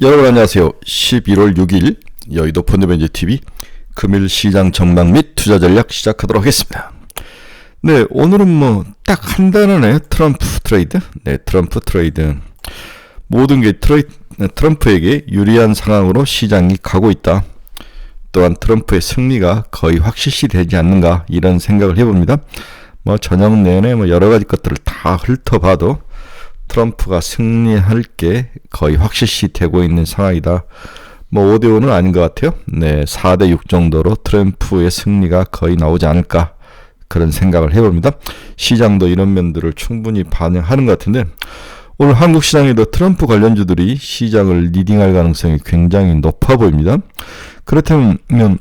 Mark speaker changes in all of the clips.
Speaker 1: 여러분 안녕하세요. 11월 6일 여의도 펀드매니저TV 금일 시장 전망 및 투자 전략 시작하도록 하겠습니다. 네, 오늘은 딱 한 단어네. 트럼프 트레이드. 네, 트럼프 트레이드. 모든 게 트럼프에게 유리한 상황으로 시장이 가고 있다. 또한 트럼프의 승리가 거의 확실시 되지 않는가 이런 생각을 해봅니다. 저녁 내내 여러 가지 것들을 다 훑어봐도 트럼프가 승리할 게 거의 확실시 되고 있는 상황이다. 5대5는 아닌 것 같아요. 네, 4대6 정도로 트럼프의 승리가 거의 나오지 않을까 그런 생각을 해봅니다. 시장도 이런 면들을 충분히 반영하는 것 같은데 오늘 한국 시장에도 트럼프 관련주들이 시장을 리딩할 가능성이 굉장히 높아 보입니다. 그렇다면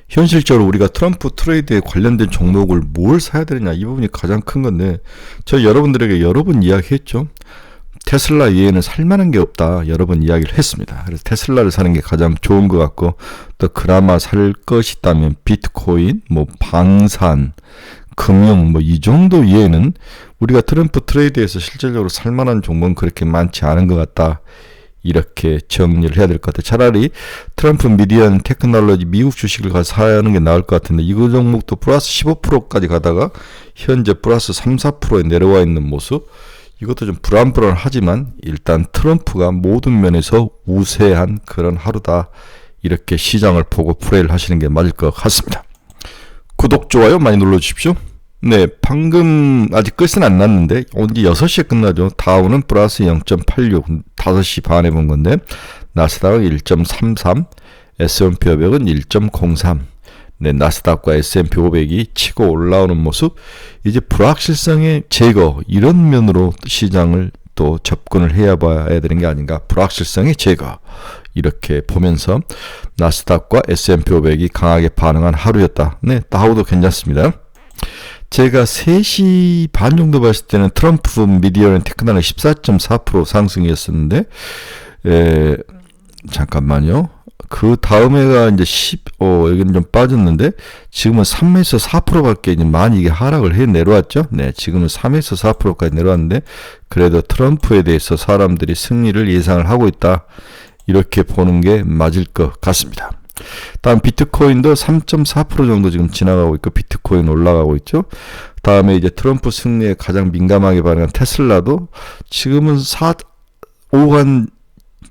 Speaker 1: 현실적으로 우리가 트럼프 트레이드에 관련된 종목을 뭘 사야 되느냐 이 부분이 가장 큰 건데 저 여러분들에게 여러 번 이야기했죠. 테슬라 이외에는 살만한 게 없다 여러 번 이야기를 했습니다. 그래서 테슬라를 사는 게 가장 좋은 것 같고 또 그나마 살 것이 있다면 비트코인, 방산, 금융 이 정도 이외에는 우리가 트럼프 트레이드에서 실질적으로 살만한 종목은 그렇게 많지 않은 것 같다. 이렇게 정리를 해야 될 것 같아요. 차라리 트럼프 미디언 테크놀로지 미국 주식을 가서 사야 하는 게 나을 것 같은데 이거 종목도 플러스 15%까지 가다가 현재 플러스 3, 4%에 내려와 있는 모습 이것도 좀 불안불안하지만 일단 트럼프가 모든 면에서 우세한 그런 하루다. 이렇게 시장을 보고 플레이를 하시는 게 맞을 것 같습니다. 구독, 좋아요 많이 눌러주십시오. 네, 방금 아직 끝은 안 났는데 오늘 6시에 끝나죠. 다우는 플러스 0.86 5시 반에 본 건데 나스닥은 1.33 S&P 500은 1.03 네, 나스닥과 S&P 500이 치고 올라오는 모습 이제 불확실성의 제거 이런 면으로 시장을 또 접근을 해야 봐야 되는 게 아닌가. 불확실성의 제거 이렇게 보면서 나스닥과 S&P 500이 강하게 반응한 하루였다. 네, 다우도 괜찮습니다. 제가 3시 반 정도 봤을 때는 트럼프 미디어 앤 테크놀로지 14.4% 상승이었었는데, 잠깐만요. 그 다음에가 이제 여기는 좀 빠졌는데, 지금은 3에서 4%밖에 많이 이게 하락을 해 내려왔죠? 네, 지금은 3에서 4%까지 내려왔는데, 그래도 트럼프에 대해서 사람들이 승리를 예상을 하고 있다. 이렇게 보는 게 맞을 것 같습니다. 다음 비트코인도 3.4% 정도 지금 지나가고 있고 비트코인 올라가고 있죠. 다음에 이제 트럼프 승리에 가장 민감하게 반응한 테슬라도 지금은 오후 한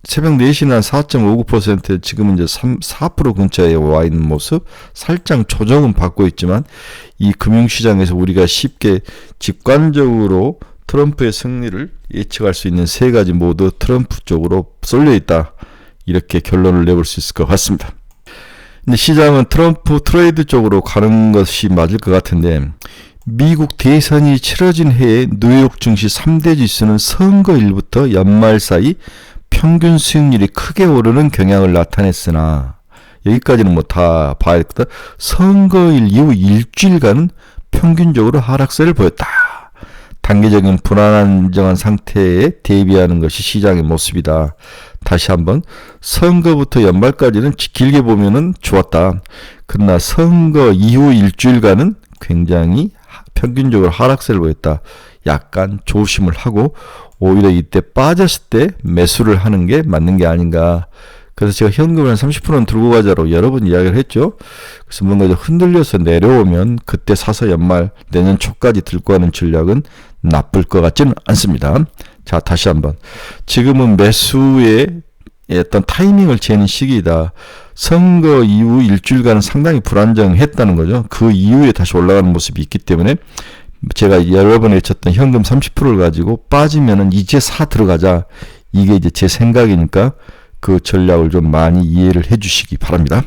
Speaker 1: 새벽 4시는 한 4.59% 지금은 이제 4% 근처에 와 있는 모습 살짝 조정은 받고 있지만 이 금융시장에서 우리가 쉽게 직관적으로 트럼프의 승리를 예측할 수 있는 세 가지 모두 트럼프 쪽으로 쏠려 있다. 이렇게 결론을 내볼 수 있을 것 같습니다. 근데 시장은 트럼프 트레이드 쪽으로 가는 것이 맞을 것 같은데 미국 대선이 치러진 해에 뉴욕 증시 3대 지수는 선거일부터 연말 사이 평균 수익률이 크게 오르는 경향을 나타냈으나 여기까지는 다 봐야겠다. 선거일 이후 일주일간은 평균적으로 하락세를 보였다. 단계적인 불안정한 상태에 대비하는 것이 시장의 모습이다. 다시 한번 선거부터 연말까지는 길게 보면은 좋았다. 그러나 선거 이후 일주일간은 굉장히 평균적으로 하락세를 보였다. 약간 조심을 하고 오히려 이때 빠졌을 때 매수를 하는 게 맞는 게 아닌가. 그래서 제가 현금을 한 30%는 들고 가자로 여러 번 이야기를 했죠. 그래서 뭔가 좀 흔들려서 내려오면 그때 사서 연말 내년 초까지 들고 가는 전략은 나쁠 것 같지는 않습니다. 자, 다시 한번. 지금은 매수의 어떤 타이밍을 재는 시기이다. 선거 이후 일주일간은 상당히 불안정했다는 거죠. 그 이후에 다시 올라가는 모습이 있기 때문에 제가 여러 번 외쳤던 현금 30%를 가지고 빠지면은 이제 사 들어가자. 이게 이제 제 생각이니까 그 전략을 좀 많이 이해를 해 주시기 바랍니다.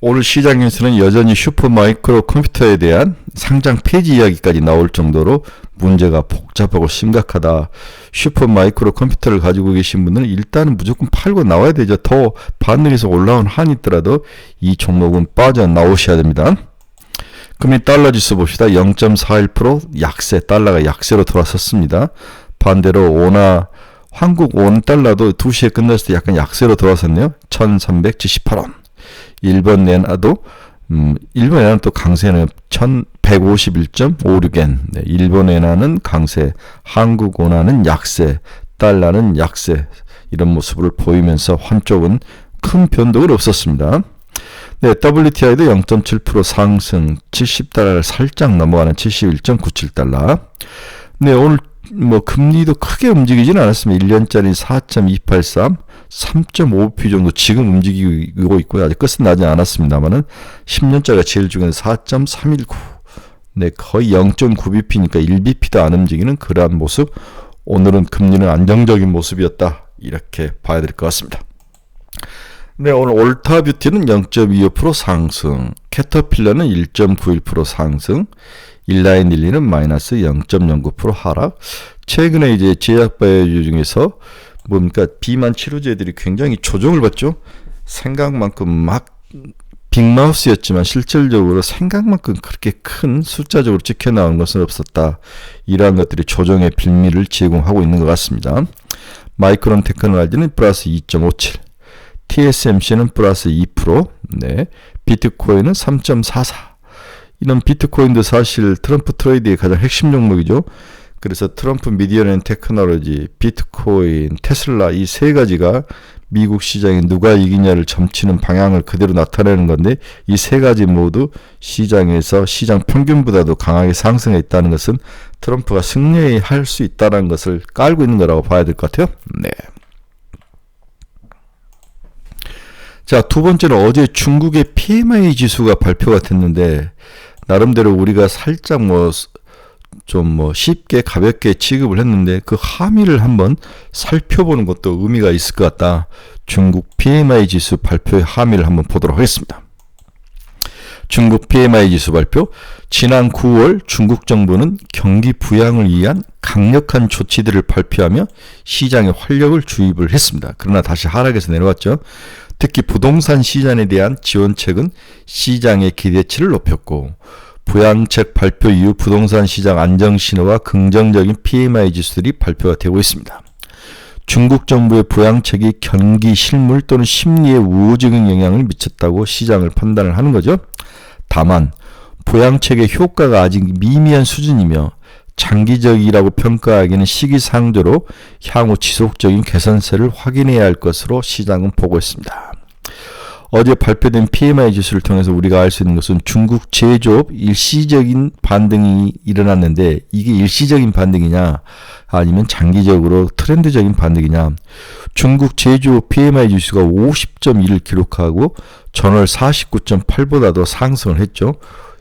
Speaker 1: 오늘 시장에서는 여전히 슈퍼마이크로 컴퓨터에 대한 상장 폐지 이야기까지 나올 정도로 문제가 복잡하고 심각하다. 슈퍼마이크로 컴퓨터를 가지고 계신 분들은 일단은 무조건 팔고 나와야 되죠. 더 바늘에서 올라온 한이 있더라도 이 종목은 빠져나오셔야 됩니다. 금일 달러 지수 봅시다. 0.41% 약세, 달러가 약세로 돌아섰습니다. 반대로 한국 원달러도 2시에 끝났을 때 약간 약세로 돌아섰네요. 1378원. 일본 엔화도 일본 엔화는 또 강세는 1151.56엔. 네, 일본 엔화는 강세, 한국 원화는 약세, 달러는 약세. 이런 모습을 보이면서 환쪽은 큰 변동은 없었습니다. 네, WTI도 0.7% 상승 70달러를 살짝 넘어가는 71.97달러. 네, 오늘 금리도 크게 움직이지는 않았습니다. 1년짜리 4.283, 3.5p 정도 지금 움직이고 있고요. 아직 끝은 나지 않았습니다만은 10년짜리가 제일 중요한 4.319. 네, 거의 0.9bp니까 1bp도 안 움직이는 그러한 모습. 오늘은 금리는 안정적인 모습이었다. 이렇게 봐야 될 것 같습니다. 네, 오늘 올타뷰티는 0.25% 상승, 캐터필러는 1.91% 상승, 일라인릴리는 마이너스 0.09% 하락. 최근에 이제 제약바이오 중에서 뭡니까? 비만 치료제들이 굉장히 조정을 받죠. 생각만큼 막 빅마우스였지만 실질적으로 생각만큼 그렇게 큰 숫자적으로 찍혀 나오는 것은 없었다. 이러한 것들이 조정의 빌미를 제공하고 있는 것 같습니다. 마이크론 테크놀로지는 플러스 2.57, TSMC는 플러스 2%, 네, 비트코인은 3.44. 이런 비트코인도 사실 트럼프 트레이드의 가장 핵심 종목이죠. 그래서 트럼프 미디어앤 테크놀로지, 비트코인, 테슬라 이 세 가지가 미국 시장에 누가 이기냐를 점치는 방향을 그대로 나타내는 건데 이 세 가지 모두 시장에서 시장 평균보다도 강하게 상승했다는 것은 트럼프가 승리할 수 있다는 것을 깔고 있는 거라고 봐야 될 것 같아요. 네. 자, 두 번째는 어제 중국의 PMI 지수가 발표가 됐는데 나름대로 우리가 살짝 쉽게 가볍게 취급을 했는데 그 함의를 한번 살펴보는 것도 의미가 있을 것 같다. 중국 PMI 지수 발표의 함의를 한번 보도록 하겠습니다. 중국 PMI 지수 발표. 지난 9월 중국 정부는 경기 부양을 위한 강력한 조치들을 발표하며 시장에 활력을 주입을 했습니다. 그러나 다시 하락해서 내려왔죠. 특히 부동산 시장에 대한 지원책은 시장의 기대치를 높였고 부양책 발표 이후 부동산 시장 안정 신호와 긍정적인 PMI 지수들이 발표가 되고 있습니다. 중국 정부의 부양책이 경기 실물 또는 심리에 우호적인 영향을 미쳤다고 시장을 판단을 하는 거죠. 다만 부양책의 효과가 아직 미미한 수준이며 장기적이라고 평가하기는 시기상조로 향후 지속적인 개선세를 확인해야 할 것으로 시장은 보고 있습니다. 어제 발표된 PMI 지수를 통해서 우리가 알 수 있는 것은 중국 제조업 일시적인 반등이 일어났는데 이게 일시적인 반등이냐 아니면 장기적으로 트렌드적인 반등이냐. 중국 제조업 PMI 지수가 50.1을 기록하고 전월 49.8보다도 상승을 했죠.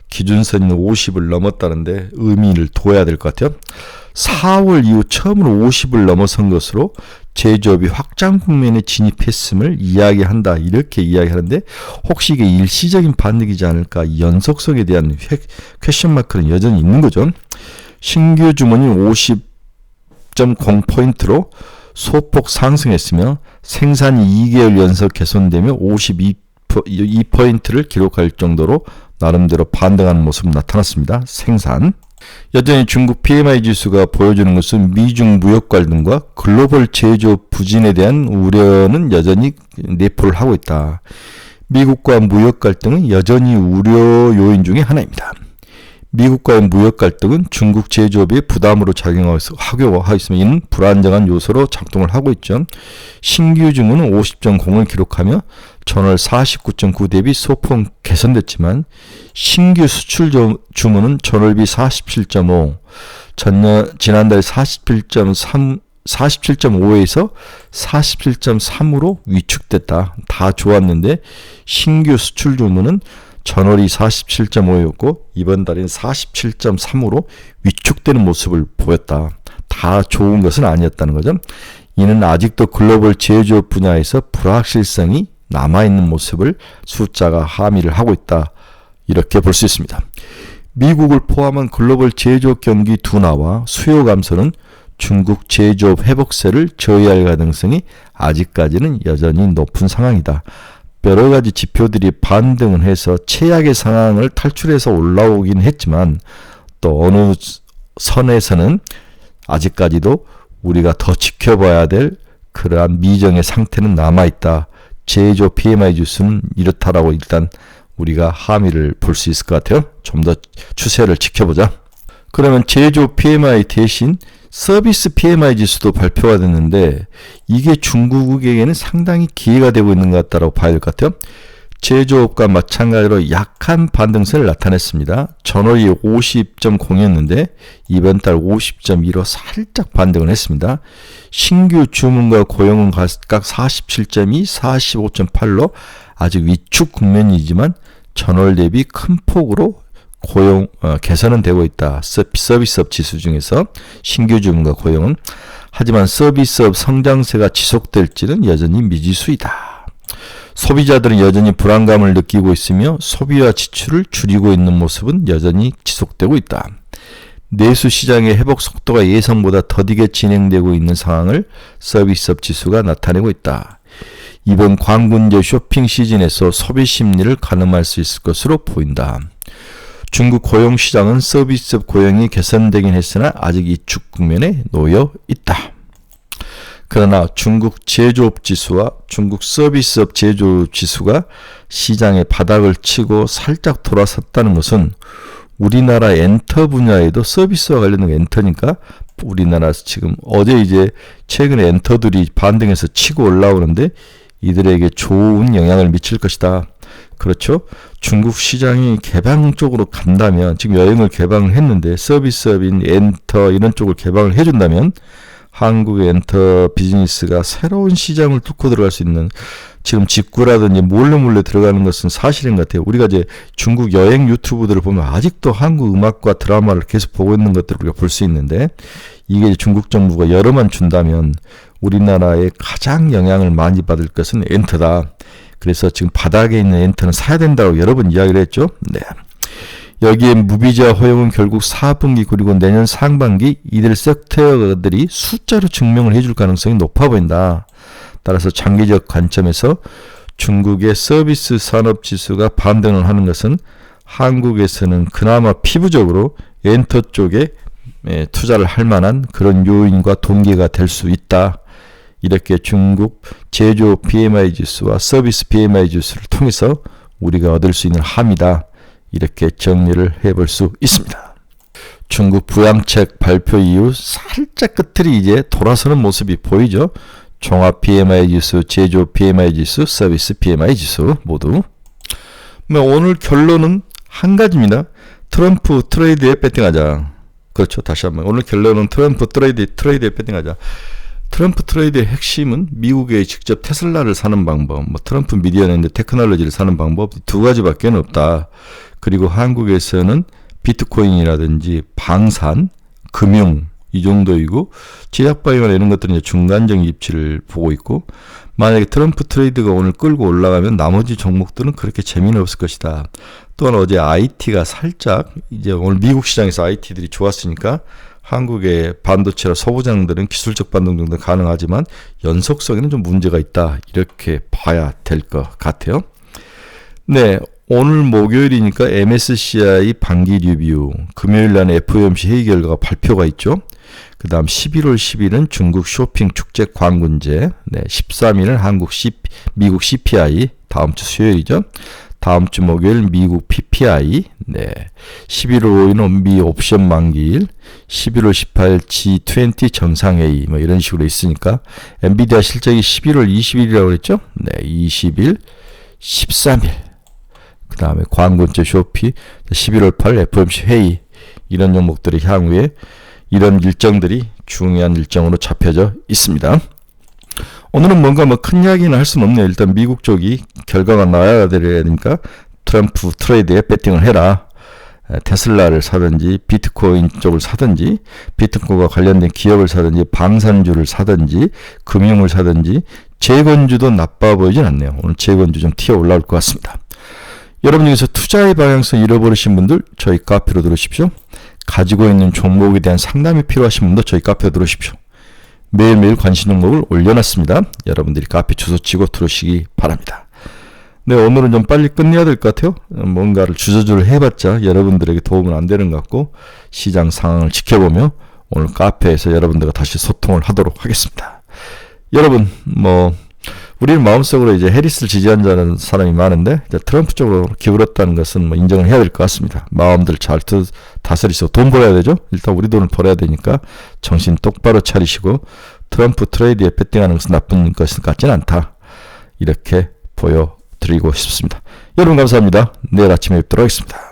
Speaker 1: 기준선인 50을 넘었다는데 의미를 둬야 될 것 같아요. 4월 이후 처음으로 50을 넘어선 것으로 제조업이 확장 국면에 진입했음을 이야기한다. 이렇게 이야기하는데 혹시 이게 일시적인 반등이지 않을까? 연속성에 대한 퀘션 마크는 여전히 있는 거죠. 신규 주문이 50.0포인트로 소폭 상승했으며 생산이 2개월 연속 개선되며 52%를 기록할 정도로 나름대로 반등하는 모습이 나타났습니다. 생산. 여전히 중국 PMI 지수가 보여주는 것은 미중 무역 갈등과 글로벌 제조업 부진에 대한 우려는 여전히 내포를 하고 있다. 미국과 무역 갈등은 여전히 우려 요인 중에 하나입니다. 미국과의 무역 갈등은 중국 제조업의 부담으로 작용하고 있으며 이는 불안정한 요소로 작동을 하고 있죠. 신규 주문은 50.0을 기록하며 전월 49.9 대비 소폭 개선됐지만 신규 수출 주문은 전월 비 47.5, 지난달 47.5에서 47.3으로 위축됐다. 다 좋았는데 신규 수출 주문은 전월이 47.5였고 이번 달엔 47.3으로 위축되는 모습을 보였다. 다 좋은 것은 아니었다는 거죠. 이는 아직도 글로벌 제조업 분야에서 불확실성이 남아있는 모습을 숫자가 함의를 하고 있다. 이렇게 볼 수 있습니다. 미국을 포함한 글로벌 제조업 경기 둔화와 수요 감소는 중국 제조업 회복세를 저해할 가능성이 아직까지는 여전히 높은 상황이다. 여러 가지 지표들이 반등을 해서 최악의 상황을 탈출해서 올라오긴 했지만 또 어느 선에서는 아직까지도 우리가 더 지켜봐야 될 그러한 미정의 상태는 남아있다. 제조 PMI 지수는 이렇다라고 일단 우리가 함의를 볼 수 있을 것 같아요. 좀 더 추세를 지켜보자. 그러면 제조 PMI 대신 서비스 PMI 지수도 발표가 됐는데 이게 중국에게는 상당히 기회가 되고 있는 것 같다고 봐야 될 것 같아요. 제조업과 마찬가지로 약한 반등세를 나타냈습니다. 전월이 50.0였는데 이번 달 50.2로 살짝 반등을 했습니다. 신규 주문과 고용은 각각 47.2, 45.8로 아직 위축 국면이지만 전월 대비 큰 폭으로 고용 개선은 되고 있다. 서비스업 지수 중에서 신규 주문과 고용은. 하지만 서비스업 성장세가 지속될지는 여전히 미지수이다. 소비자들은 여전히 불안감을 느끼고 있으며 소비와 지출을 줄이고 있는 모습은 여전히 지속되고 있다. 내수 시장의 회복 속도가 예상보다 더디게 진행되고 있는 상황을 서비스업 지수가 나타내고 있다. 이번 광군제 쇼핑 시즌에서 소비 심리를 가늠할 수 있을 것으로 보인다. 중국 고용 시장은 서비스업 고용이 개선되긴 했으나 아직 위축 국면에 놓여 있다. 그러나 중국 제조업 지수와 중국 서비스업 제조업 지수가 시장의 바닥을 치고 살짝 돌아섰다는 것은 우리나라 엔터 분야에도 서비스와 관련된 엔터니까 우리나라에서 지금 어제 이제 최근에 엔터들이 반등해서 치고 올라오는데 이들에게 좋은 영향을 미칠 것이다. 그렇죠? 중국 시장이 개방 쪽으로 간다면 지금 여행을 개방을 했는데 서비스업인 엔터 이런 쪽을 개방을 해준다면 한국의 엔터 비즈니스가 새로운 시장을 뚫고 들어갈 수 있는 지금 직구라든지 몰래 들어가는 것은 사실인 것 같아요. 우리가 이제 중국 여행 유튜브들을 보면 아직도 한국 음악과 드라마를 계속 보고 있는 것들을 우리가 볼 수 있는데 이게 중국 정부가 여러만 준다면 우리나라에 가장 영향을 많이 받을 것은 엔터다. 그래서 지금 바닥에 있는 엔터는 사야 된다고 여러 번 이야기를 했죠. 네. 여기에 무비자 허용은 결국 4분기 그리고 내년 상반기 이들 섹터들이 숫자로 증명을 해줄 가능성이 높아 보인다. 따라서 장기적 관점에서 중국의 서비스 산업 지수가 반등을 하는 것은 한국에서는 그나마 피부적으로 엔터 쪽에 투자를 할 만한 그런 요인과 동기가 될 수 있다. 이렇게 중국 제조 PMI 지수와 서비스 PMI 지수를 통해서 우리가 얻을 수 있는 함이다. 이렇게 정리를 해볼 수 있습니다. 중국 부양책 발표 이후 살짝 끝들이 이제 돌아서는 모습이 보이죠. 종합 PMI 지수, 제조 PMI 지수, 서비스 PMI 지수 모두. 오늘 결론은 한 가지입니다. 트레이드에 배팅하자. 그렇죠. 다시 한번 오늘 결론은 트레이드에 배팅하자. 트레이드의 핵심은 미국에 직접 테슬라를 사는 방법, 트럼프 미디어랜드 테크놀로지를 사는 방법 두 가지밖에 없다. 그리고 한국에서는 비트코인이라든지 방산, 금융 이 정도이고 제약바이오나 이런 것들은 이제 중간적 입지를 보고 있고 만약에 트레이드가 오늘 끌고 올라가면 나머지 종목들은 그렇게 재미는 없을 것이다. 또한 어제 IT가 살짝 이제 오늘 미국 시장에서 IT들이 좋았으니까 한국의 반도체나 소부장들은 기술적 반등 정도 가능하지만 연속성에는 좀 문제가 있다. 이렇게 봐야 될 것 같아요. 네, 오늘 목요일이니까 MSCI 반기 리뷰, 금요일 날 FOMC 회의 결과가 발표가 있죠. 그 다음 11월 10일은 중국 쇼핑 축제 광군제, 13일은 미국 CPI, 다음 주 수요일이죠. 다음 주 목요일 미국 PPI, 11월 5일은 미 옵션 만기일, 11월 18일 G20 정상회의, 이런 식으로 있으니까, 엔비디아 실적이 11월 20일이라고 그랬죠? 20일, 13일. 그 다음에 광군제 쇼피, 11월 8일 FOMC 회의, 이런 종목들이 향후에 이런 일정들이 중요한 일정으로 잡혀져 있습니다. 오늘은 뭔가 큰 이야기는 할 수는 없네요. 일단 미국 쪽이 결과가 나와야 되니까 트레이드에 배팅을 해라. 테슬라를 사든지 비트코인 쪽을 사든지 비트코인과 관련된 기업을 사든지 방산주를 사든지 금융을 사든지 재건주도 나빠 보이진 않네요. 오늘 재건주 좀 튀어 올라올 것 같습니다. 여러분 중에서 투자의 방향성 잃어버리신 분들 저희 카페로 들어오십시오. 가지고 있는 종목에 대한 상담이 필요하신 분도 저희 카페로 들어오십시오. 매일매일 관심 종목을 올려놨습니다. 여러분들이 카페 주소 치고 들어오시기 바랍니다. 네, 오늘은 좀 빨리 끝내야 될 것 같아요. 뭔가를 주저주를 해봤자 여러분들에게 도움은 안 되는 것 같고 시장 상황을 지켜보며 오늘 카페에서 여러분들과 다시 소통을 하도록 하겠습니다. 여러분 우리는 마음속으로 이제 해리스를 지지한다는 사람이 많은데 이제 트럼프 쪽으로 기울었다는 것은 뭐 인정을 해야 될 것 같습니다. 마음들 잘 다스리시고 돈 벌어야 되죠. 일단 우리 돈을 벌어야 되니까 정신 똑바로 차리시고 트럼프 트레이드에 베팅하는 것은 나쁜 것 같지는 않다. 이렇게 보여드리고 싶습니다. 여러분 감사합니다. 내일 아침에 뵙도록 하겠습니다.